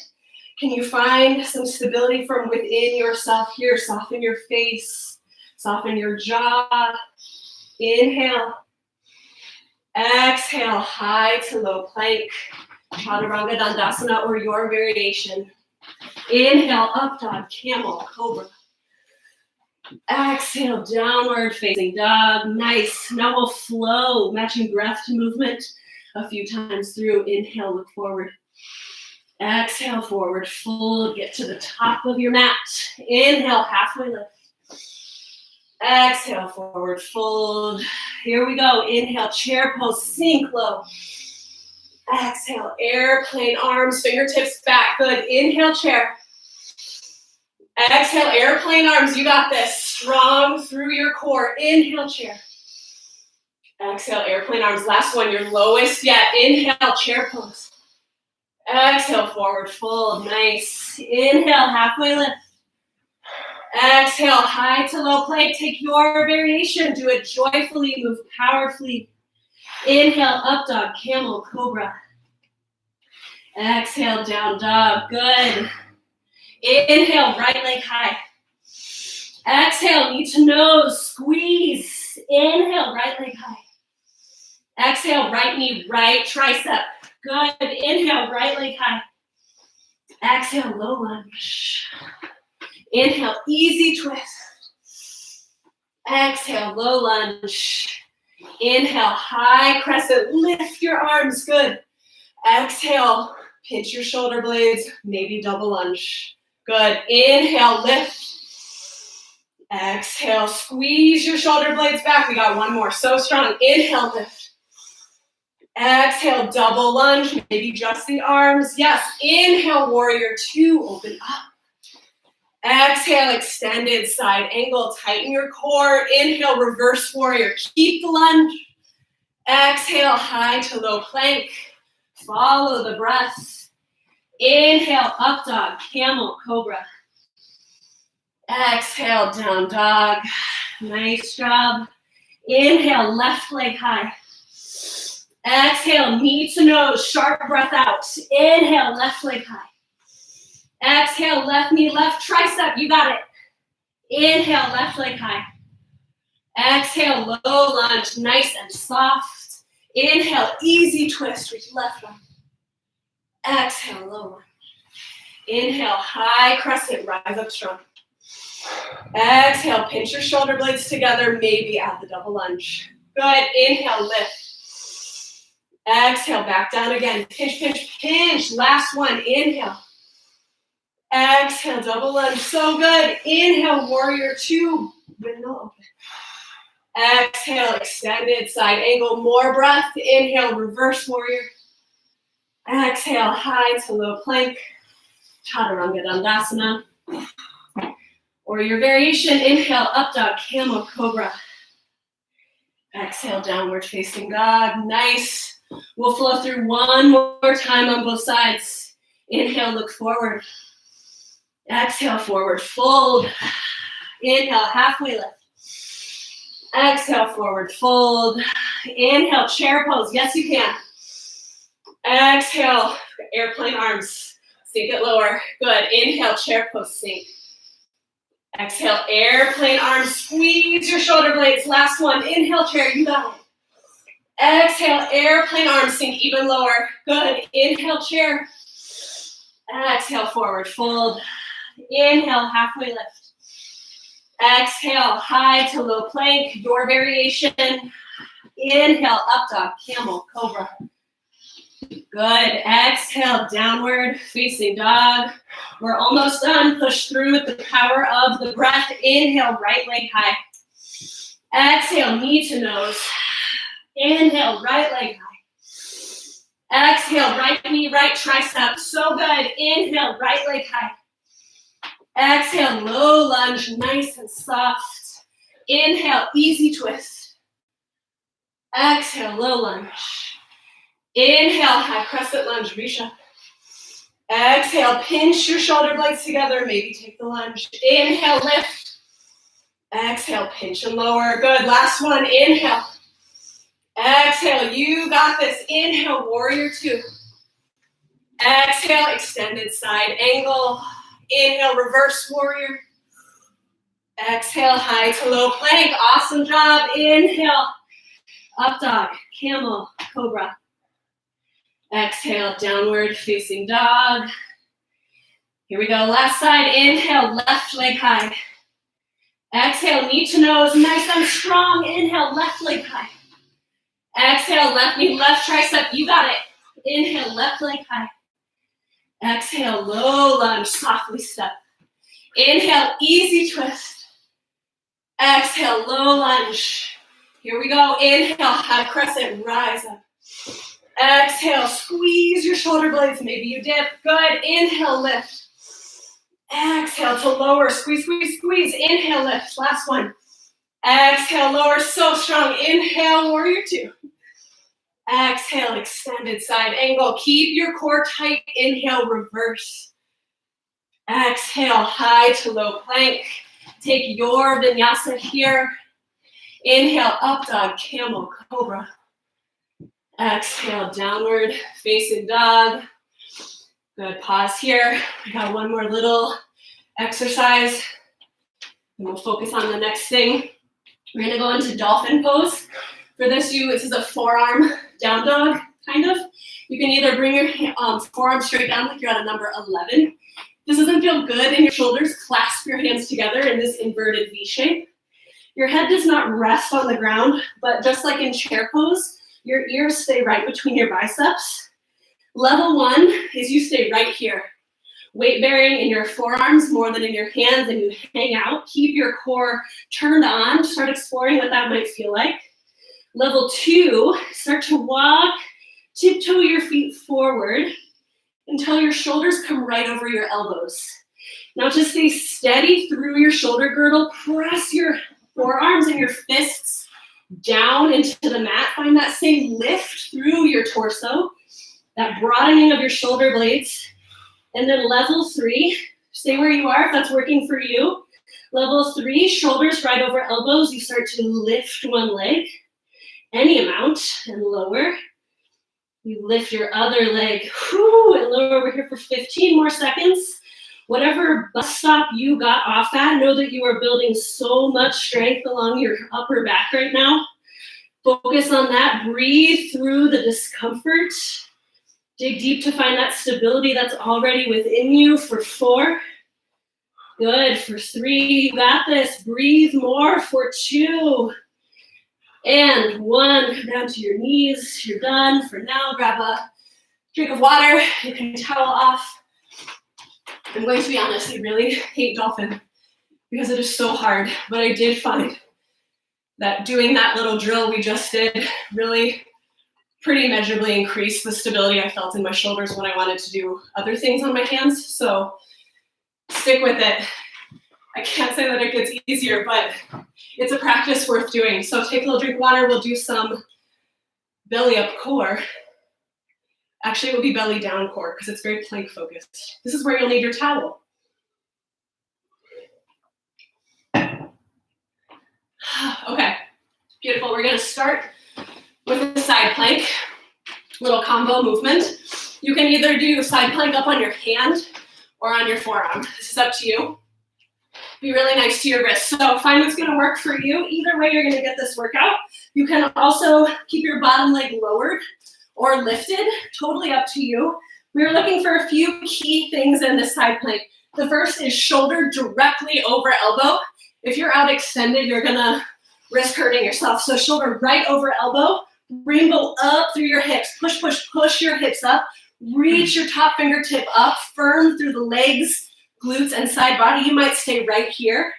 Can you find some stability from within yourself here? Soften your face, soften your jaw. Inhale. Exhale, high to low plank. Chaturanga Dandasana or your variation. Inhale, up dog, camel, cobra. Exhale, downward facing dog. Nice. Now we'll flow, matching breath to movement a few times through. Inhale, look forward. Exhale, forward fold. Get to the top of your mat. Inhale, halfway lift. Exhale, forward fold. Here we go. Inhale, chair pose, sink low. Exhale, airplane arms, fingertips back. Good. Inhale, chair. Exhale, airplane arms. You got this. Strong through your core. Inhale, chair. Exhale, airplane arms. Last one, your lowest yet. Inhale, chair pose. Exhale, forward fold. Nice. Inhale, halfway lift. Exhale, high to low plank. Take your variation. Do it joyfully. Move powerfully. Inhale, up dog, camel, cobra. Exhale, down dog. Good. Inhale, right leg high. Exhale, knee to nose. Squeeze. Inhale, right leg high. Exhale, right knee, right tricep. Good. Inhale, right leg high. Exhale, low lunge. Inhale, easy twist. Exhale, low lunge. Inhale, high crescent. Lift your arms. Good. Exhale, pinch your shoulder blades. Maybe double lunge. Good. Inhale, lift. Exhale, squeeze your shoulder blades back. We got one more. So strong. Inhale, lift. Exhale, double lunge. Maybe just the arms. Yes. Inhale, warrior 2. Open up. Exhale, extended side angle. Tighten your core. Inhale, reverse warrior. Keep the lunge. Exhale, high to low plank. Follow the breath. Inhale, up dog, camel, cobra. Exhale, down dog. Nice job. Inhale, left leg high. Exhale, knee to nose, sharp breath out. Inhale, left leg high. Exhale, left knee, left tricep, you got it. Inhale, left leg high. Exhale, low lunge, nice and soft. Inhale, easy twist, reach left arm. Exhale, low lunge. Inhale, high crescent, rise up strong. Exhale, pinch your shoulder blades together, maybe add the double lunge. Good, inhale, lift. Exhale, back down again. Pinch, pinch, pinch. Last one, inhale. Exhale, double lunge, so good. Inhale, warrior two, window open. Exhale, extended side angle, more breath. Inhale, reverse warrior. Exhale, high to low plank. Chaturanga Dandasana. Or your variation, inhale, up dog, camel, cobra. Exhale, downward facing dog, nice. We'll flow through one more time on both sides. Inhale, look forward. Exhale, forward fold. Inhale, halfway lift. Exhale, forward fold. Inhale, chair pose, yes you can. Exhale, airplane arms, sink it lower. Good, inhale, chair pose, sink. Exhale, airplane arms, squeeze your shoulder blades. Last one, inhale, chair, you got it. Exhale, airplane arms, sink even lower. Good, inhale, chair. Exhale, forward fold. Inhale, halfway lift. Exhale, high to low plank, your variation. Inhale, up dog, camel, cobra. Good, exhale, downward facing dog. We're almost done. Push through with the power of the breath. Inhale, right leg high. Exhale, knee to nose. Inhale, right leg high. Exhale, right knee, right tricep. So good. Inhale, right leg high. Exhale, low lunge, nice and soft. Inhale, easy twist. Exhale, low lunge. Inhale, high crescent lunge, reach up. Exhale, pinch your shoulder blades together, maybe take the lunge. Inhale, lift. Exhale, pinch and lower. Good, last one, inhale. Exhale, you got this. Inhale, warrior two. Exhale, extended side angle. Inhale, reverse warrior. Exhale, high to low plank. Awesome job. Inhale, up dog, camel, cobra. Exhale, downward facing dog. Here we go, last side. Inhale, left leg high. Exhale, knee to nose, nice and strong. Inhale, left leg high. Exhale, left knee, left tricep, you got it. Inhale, left leg high. Exhale, low lunge, softly step. Inhale, easy twist. Exhale, low lunge. Here we go, inhale, high crescent, rise up. Exhale, squeeze your shoulder blades, maybe you dip. Good, inhale, lift. Exhale to lower, squeeze, squeeze, squeeze. Inhale, lift, last one. Exhale, lower, so strong. Inhale, warrior two. Exhale, extended side angle. Keep your core tight. Inhale, reverse. Exhale, high to low plank. Take your vinyasa here. Inhale, up dog, camel, cobra. Exhale, downward facing dog. Good, pause here. We got one more little exercise. And we'll focus on the next thing. We're gonna go into dolphin pose. For this, this is a forearm down dog, kind of. You can either bring your forearm straight down like you're at a number 11. This doesn't feel good in your shoulders. Clasp your hands together in this inverted V shape. Your head does not rest on the ground, but just like in chair pose, your ears stay right between your biceps. Level one is you stay right here. Weight bearing in your forearms more than in your hands, and you hang out. Keep your core turned on. Start exploring what that might feel like. Level two, start to walk, tiptoe your feet forward until your shoulders come right over your elbows. Now to stay steady through your shoulder girdle, press your forearms and your fists down into the mat. Find that same lift through your torso, that broadening of your shoulder blades. And then level 3, stay where you are if that's working for you. Level 3, shoulders right over elbows. You start to lift one leg, any amount, and lower. You lift your other leg, and lower over here for 15 more seconds. Whatever bus stop you got off at, know that you are building so much strength along your upper back right now. Focus on that. Breathe through the discomfort. Dig deep to find that stability that's already within you for 4. Good. For 3, you got this. Breathe more for 2. And 1. Come down to your knees. You're done for now. Grab a drink of water. You can towel off. I'm going to be honest, I really hate dolphin because it is so hard, but I did find that doing that little drill we just did really pretty measurably increased the stability I felt in my shoulders when I wanted to do other things on my hands. So stick with it. I can't say that it gets easier, but it's a practice worth doing. So take a little drink of water. We'll do some belly up core. Actually, it will be belly down core because it's very plank focused. This is where you'll need your towel. Okay, beautiful. We're going to start with a side plank, little combo movement. You can either do side plank up on your hand or on your forearm. This is up to you. Be really nice to your wrist. So find what's going to work for you. Either way, you're going to get this workout. You can also keep your bottom leg lowered or lifted, totally up to you. We're looking for a few key things in this side plank. The first is shoulder directly over elbow. If you're out extended, you're gonna risk hurting yourself. So shoulder right over elbow, rainbow up through your hips. Push, push, push your hips up. Reach your top fingertip up, firm through the legs, glutes, and side body. You might stay right here.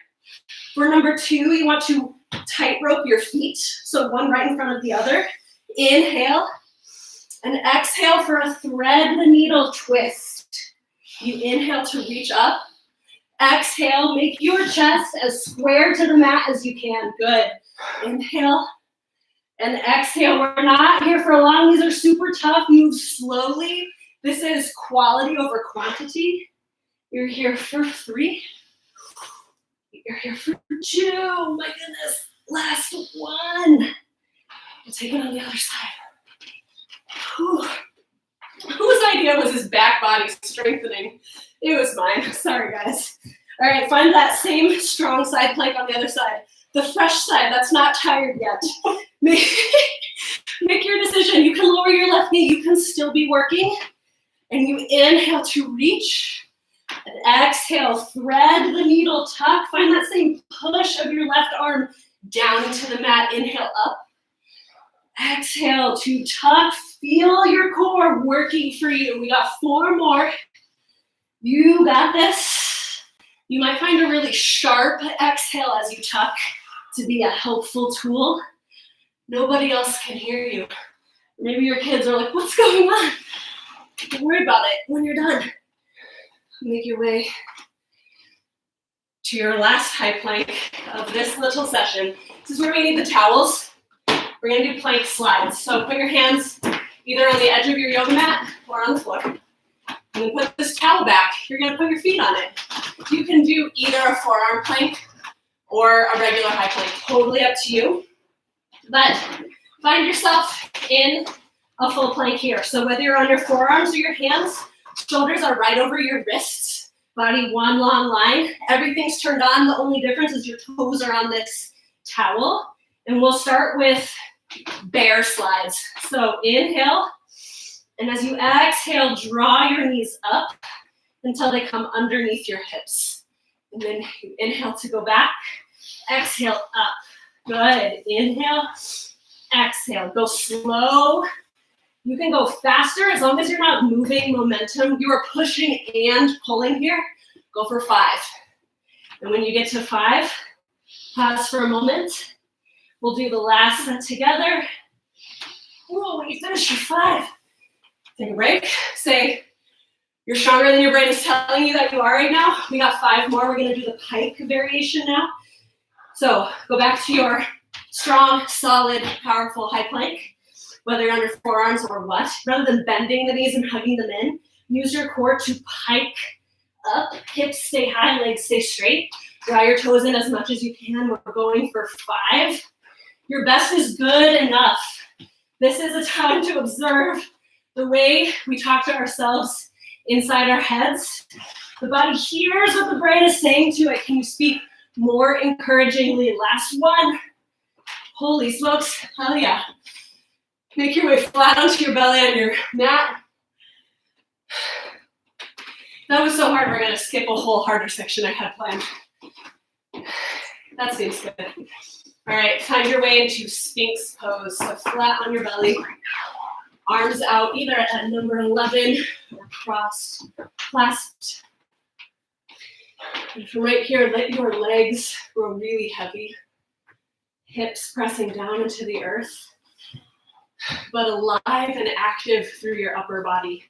For number 2, you want to tightrope your feet. So one right in front of the other. Inhale. And exhale for a thread the needle twist. You inhale to reach up. Exhale, make your chest as square to the mat as you can. Good. Inhale and exhale. We're not here for long. These are super tough. Move slowly. This is quality over quantity. You're here for 3. You're here for 2. My goodness. Last 1. We'll take it on the other side. Whew. Whose idea was this back body strengthening? It was mine. Sorry, guys. All right, find that same strong side plank on the other side. The fresh side that's not tired yet. Make your decision. You can lower your left knee. You can still be working. And you inhale to reach. And exhale, thread the needle, tuck. Find that same push of your left arm down into the mat. Inhale up. Exhale to tuck. Feel your core working for you. We got 4 more. You got this. You might find a really sharp exhale as you tuck to be a helpful tool. Nobody else can hear you. Maybe your kids are like, what's going on? Don't worry about it. When you're done, make your way to your last high plank of this little session. This is where we need the towels. We're going to do plank slides. So put your hands either on the edge of your yoga mat or on the floor. And then put this towel back. You're going to put your feet on it. You can do either a forearm plank or a regular high plank. Totally up to you. But find yourself in a full plank here. So whether you're on your forearms or your hands, shoulders are right over your wrists. Body one long line. Everything's turned on. The only difference is your toes are on this towel. And we'll start with bear slides. So inhale, and as you exhale, draw your knees up until they come underneath your hips. And then you inhale to go back, exhale up. Good. Inhale, exhale. Go slow. You can go faster as long as you're not moving momentum. You are pushing and pulling here. Go for 5. And when you get to 5, pause for a moment. We'll do the last set together. Whoa, when you finish your 5, take a break. Say, you're stronger than your brain is telling you that you are right now. We got 5 more. We're going to do the pike variation now. So go back to your strong, solid, powerful high plank, whether you're on your forearms or what. Rather than bending the knees and hugging them in, Use your core to pike up, hips stay high, legs stay straight. Draw your toes in as much as you can. We're going for 5. Your best is good enough. This is a time to observe the way we talk to ourselves inside our heads. The body hears what the brain is saying to it. Can you speak more encouragingly? Last one. Holy smokes, hell yeah. Make your way flat onto your belly on your mat. That was so hard, we're gonna skip a whole harder section I had planned. That seems good. All right, find your way into Sphinx pose. So flat on your belly, arms out either at number 11 or crossed, clasped. And from right here, let your legs grow really heavy. Hips pressing down into the earth, but alive and active through your upper body.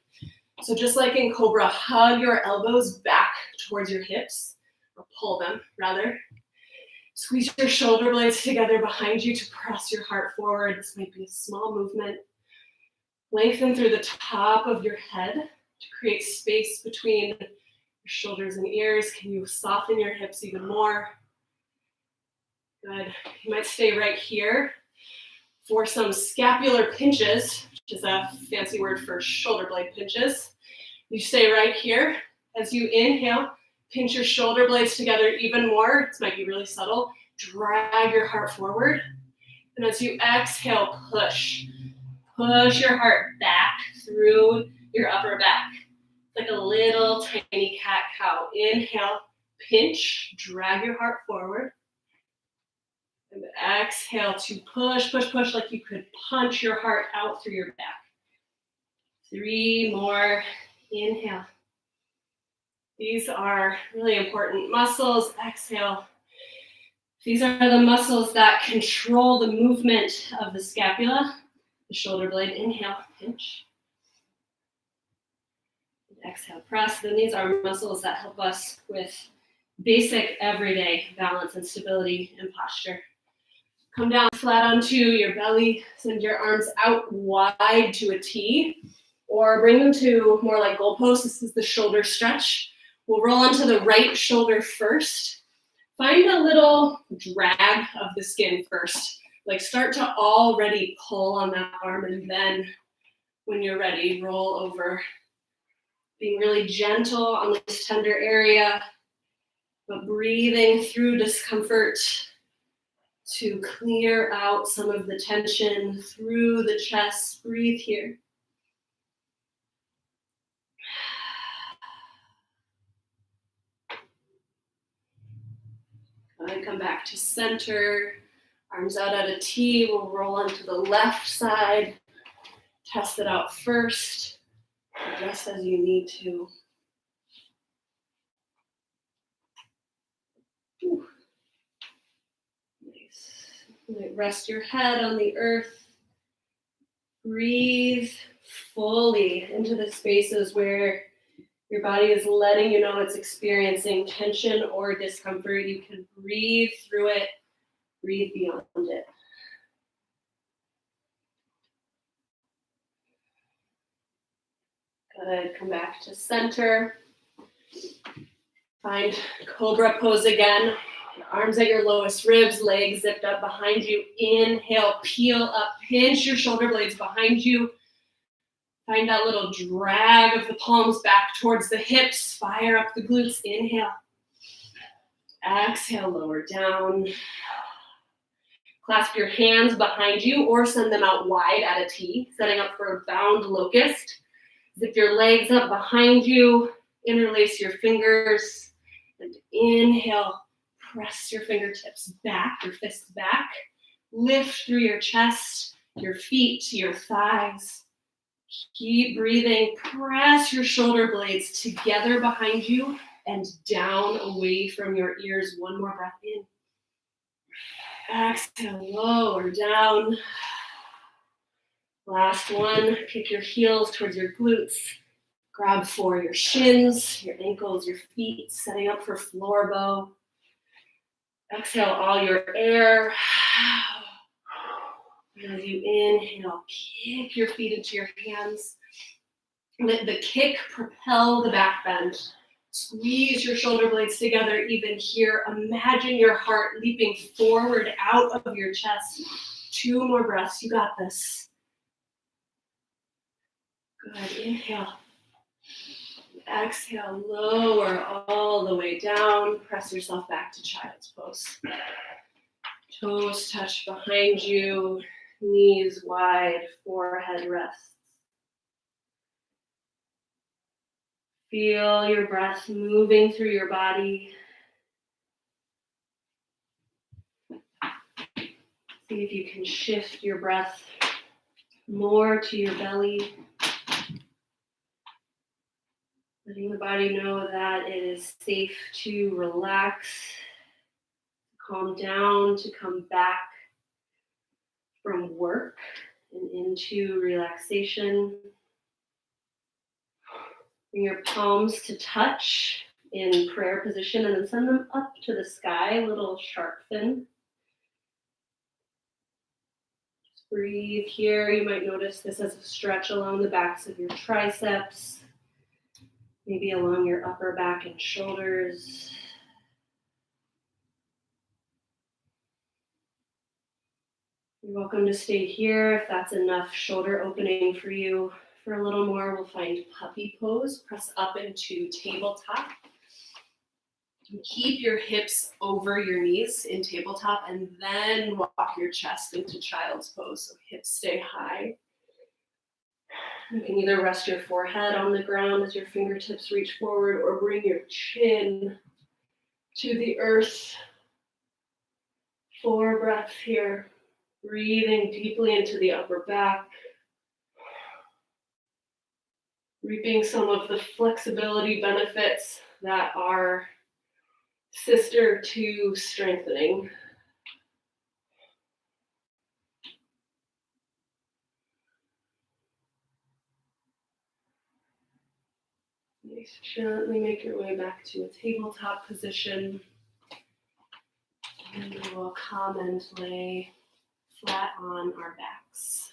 So just like in Cobra, hug your elbows back towards your hips, or pull them rather. Squeeze your shoulder blades together behind you to press your heart forward. This might be a small movement. Lengthen through the top of your head to create space between your shoulders and ears. Can you soften your hips even more? Good. You might stay right here for some scapular pinches, which is a fancy word for shoulder blade pinches. You stay right here. As you inhale, pinch your shoulder blades together even more. This might be really subtle. Drag your heart forward. And as you exhale, push. Push your heart back through your upper back. Like a little tiny cat-cow. Inhale, pinch, drag your heart forward. And exhale to push, push, push like you could punch your heart out through your back. 3 more. Inhale. These are really important muscles. Exhale. These are the muscles that control the movement of the scapula, the shoulder blade. Inhale, pinch. Exhale, press. Then these are muscles that help us with basic everyday balance and stability and posture. Come down flat onto your belly. Send your arms out wide to a T, or bring them to more like goalposts. This is the shoulder stretch. We'll roll onto the right shoulder first. Find a little drag of the skin first. Like start to already pull on that arm, and then when you're ready, roll over. Being really gentle on this tender area, but breathing through discomfort to clear out some of the tension through the chest. Breathe here. And come back to center. Arms out at a T. We'll roll onto the left side. Test it out first. Adjust as you need to. Whew. Nice. Rest your head on the earth. Breathe fully into the spaces where your body is letting you know it's experiencing tension or discomfort. You can breathe through it, breathe beyond it. Good. Come back to center. Find cobra pose again. Arms at your lowest ribs, legs zipped up behind you. Inhale, peel up, pinch your shoulder blades behind you. Find that little drag of the palms back towards the hips. Fire up the glutes. Inhale. Exhale, lower down. Clasp your hands behind you or send them out wide at a T, setting up for a bound locust. Zip your legs up behind you. Interlace your fingers. And inhale. Press your fingertips back, your fists back. Lift through your chest, your feet to your thighs. Keep breathing. Press your shoulder blades together behind you and down away from your ears. One more breath in. Exhale, lower down. Last one. Kick your heels towards your glutes. Grab for your shins, your ankles, your feet, setting up for floor bow. Exhale all your air. And as you inhale, kick your feet into your hands. Let the kick propel the back bend. Squeeze your shoulder blades together even here. Imagine your heart leaping forward out of your chest. 2 more breaths. You got this. Good. Inhale. Exhale. Lower all the way down. Press yourself back to child's pose. Toes touch behind you. Knees wide. Forehead rests. Feel your breath moving through your body. See if you can shift your breath more to your belly. Letting the body know that it is safe to relax, calm down, to come back from work and into relaxation. Bring your palms to touch in prayer position and then send them up to the sky, a little shark fin. Just breathe here. You might notice this as a stretch along the backs of your triceps, maybe along your upper back and shoulders. You're welcome to stay here if that's enough shoulder opening for you. For a little more, we'll find puppy pose. Press up into tabletop. Keep your hips over your knees in tabletop and then walk your chest into child's pose. So hips stay high. You can either rest your forehead on the ground as your fingertips reach forward or bring your chin to the earth. 4 breaths here. Breathing deeply into the upper back. Reaping some of the flexibility benefits that are sister to strengthening. Nice. Gently make your way back to a tabletop position. And we will come and lay flat on our backs.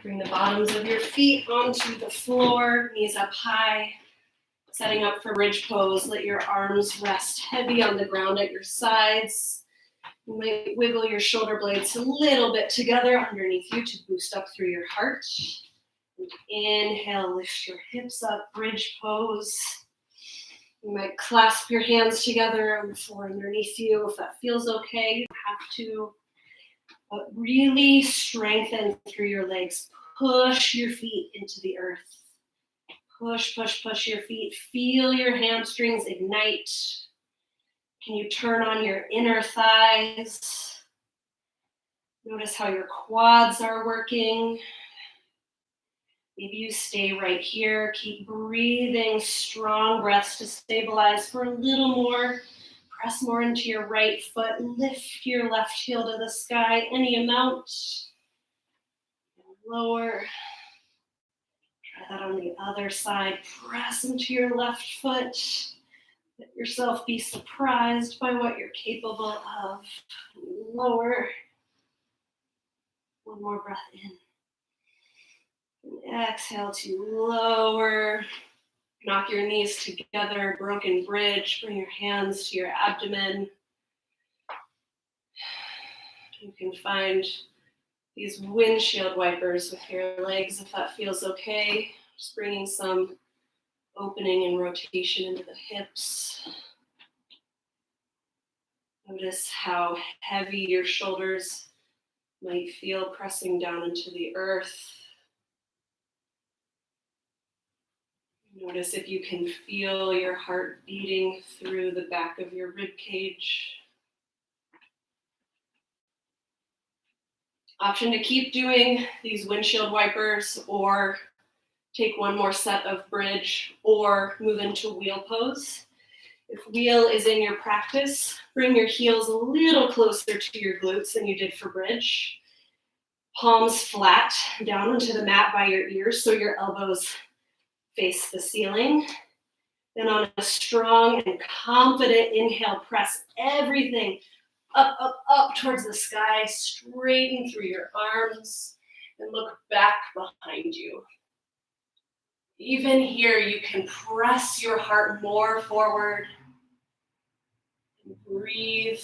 Bring the bottoms of your feet onto the floor, knees up high. Setting up for bridge pose, let your arms rest heavy on the ground at your sides. You might wiggle your shoulder blades a little bit together underneath you to boost up through your heart. And inhale, lift your hips up, bridge pose. You might clasp your hands together on the floor underneath you if that feels okay. You don't have to. But really strengthen through your legs. Push your feet into the earth. Push, push, push your feet. Feel your hamstrings ignite. Can you turn on your inner thighs? Notice how your quads are working. Maybe you stay right here. Keep breathing strong breaths to stabilize for a little more. Press more into your right foot. Lift your left heel to the sky, any amount. Lower. Try that on the other side. Press into your left foot. Let yourself be surprised by what you're capable of. Lower. One more breath in. And exhale to lower. Knock your knees together, broken bridge. Bring your hands to your abdomen. You can find these windshield wipers with your legs if that feels okay. Just bringing some opening and rotation into the hips. Notice how heavy your shoulders might feel pressing down into the earth. Notice if you can feel your heart beating through the back of your rib cage. Option to keep doing these windshield wipers or take one more set of bridge or move into wheel pose. If wheel is in your practice, bring your heels a little closer to your glutes than you did for bridge. Palms flat down onto the mat by your ears so your elbows face the ceiling. Then on a strong and confident inhale, press everything up, up, up towards the sky, straighten through your arms. And look back behind you. Even here, you can press your heart more forward. And breathe.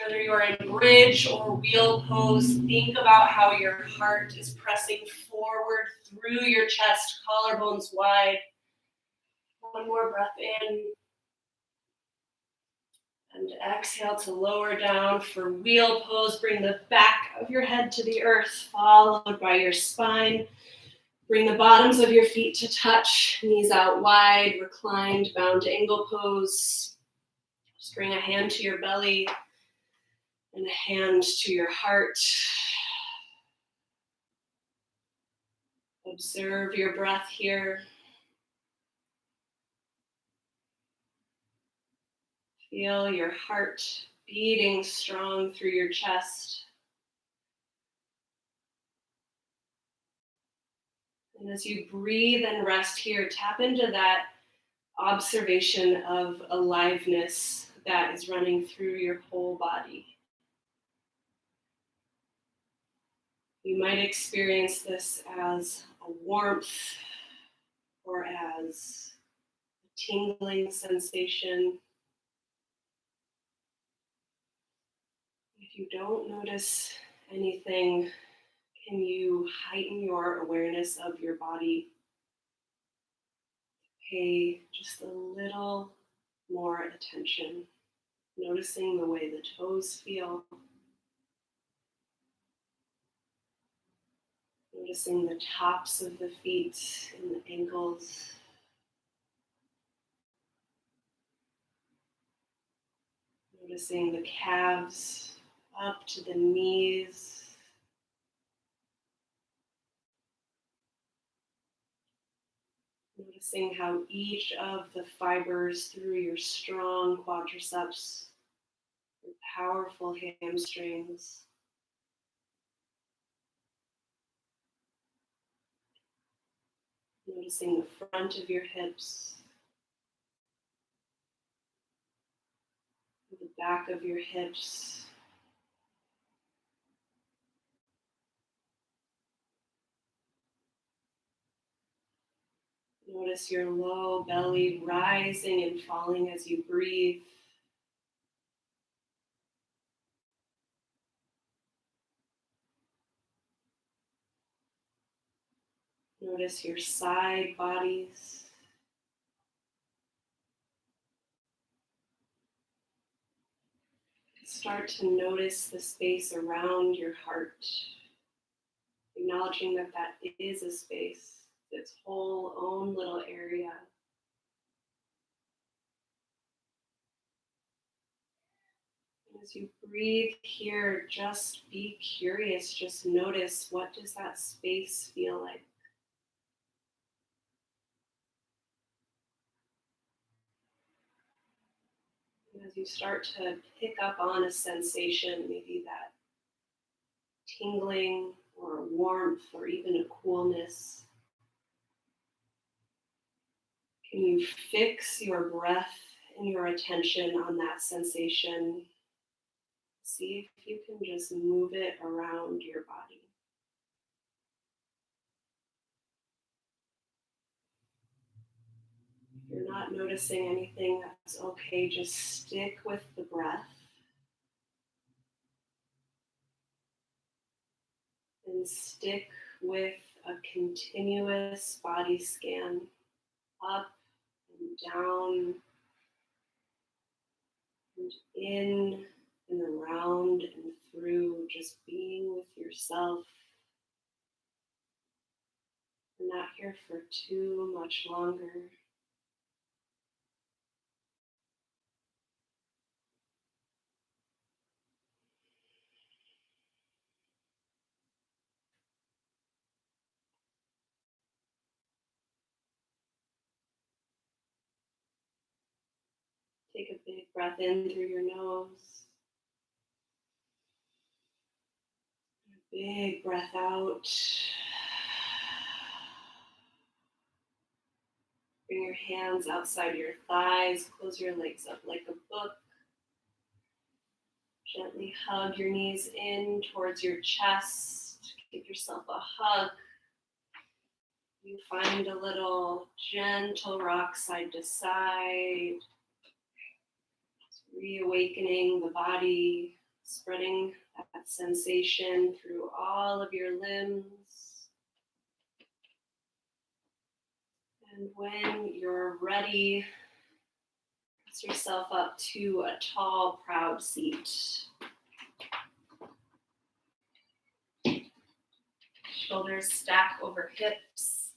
Whether you're in bridge or wheel pose, think about how your heart is pressing forward through your chest, collarbones wide. One more breath in. And exhale to lower down for wheel pose. Bring the back of your head to the earth, followed by your spine. Bring the bottoms of your feet to touch, knees out wide, reclined, bound angle pose. Just bring a hand to your belly and a hand to your heart. Observe your breath here. Feel your heart beating strong through your chest. And as you breathe and rest here, tap into that observation of aliveness that is running through your whole body. You might experience this as a warmth or as a tingling sensation. If you don't notice anything, can you heighten your awareness of your body? Pay just a little more attention, noticing the way the toes feel, noticing the tops of the feet and the ankles. Noticing the calves up to the knees. Noticing how each of the fibers through your strong quadriceps, your powerful hamstrings, noticing the front of your hips, the back of your hips, notice your low belly rising and falling as you breathe. Notice your side bodies. Start to notice the space around your heart, acknowledging that that is a space, its whole own little area. As you breathe here, just be curious, just notice, what does that space feel like? And as you start to pick up on a sensation, maybe that tingling or a warmth or even a coolness, can you fix your breath and your attention on that sensation? See if you can just move it around your body. If you're not noticing anything, that's okay. Just stick with the breath. And stick with a continuous body scan up and down and in and around and through, just being with yourself. We're not here for too much longer. Take a big breath in through your nose. A big breath out. Bring your hands outside your thighs. Close your legs up like a book. Gently hug your knees in towards your chest. Give yourself a hug. You find a little gentle rock side to side, reawakening the body, spreading that sensation through all of your limbs. And when you're ready, press yourself up to a tall, proud seat. Shoulders stack over hips,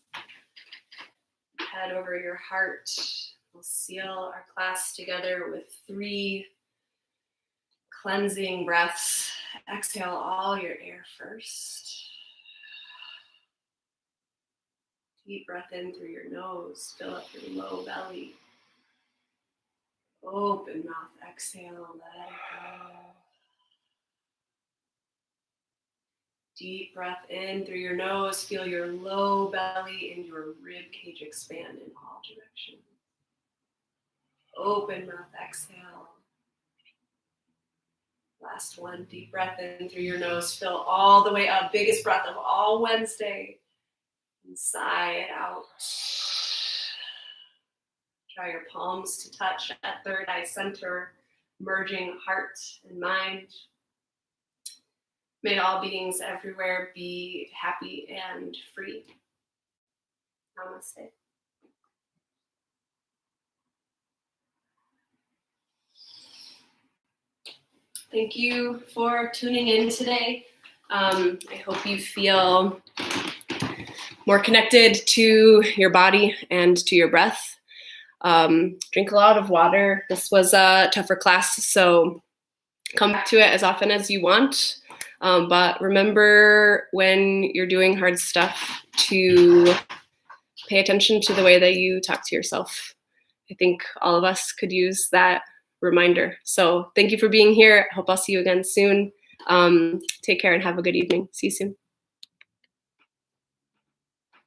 head over your heart. We'll seal our class together with 3 cleansing breaths. Exhale all your air first. Deep breath in through your nose, fill up your low belly. Open mouth, exhale, let it go. Deep breath in through your nose, feel your low belly and your rib cage expand in all directions. Open mouth, exhale. Last one, deep breath in through your nose, fill all the way up, biggest breath of all Wednesday. And sigh it out. Try your palms to touch at third eye center, merging heart and mind. May all beings everywhere be happy and free. Namaste. Thank you for tuning in today. I hope you feel more connected to your body and to your breath. Drink a lot of water. This was a tougher class, so come back to it as often as you want. But remember when you're doing hard stuff to pay attention to the way that you talk to yourself. I think all of us could use that reminder. So thank you for being here. I hope I'll see you again soon. Take care and have a good evening. See you soon.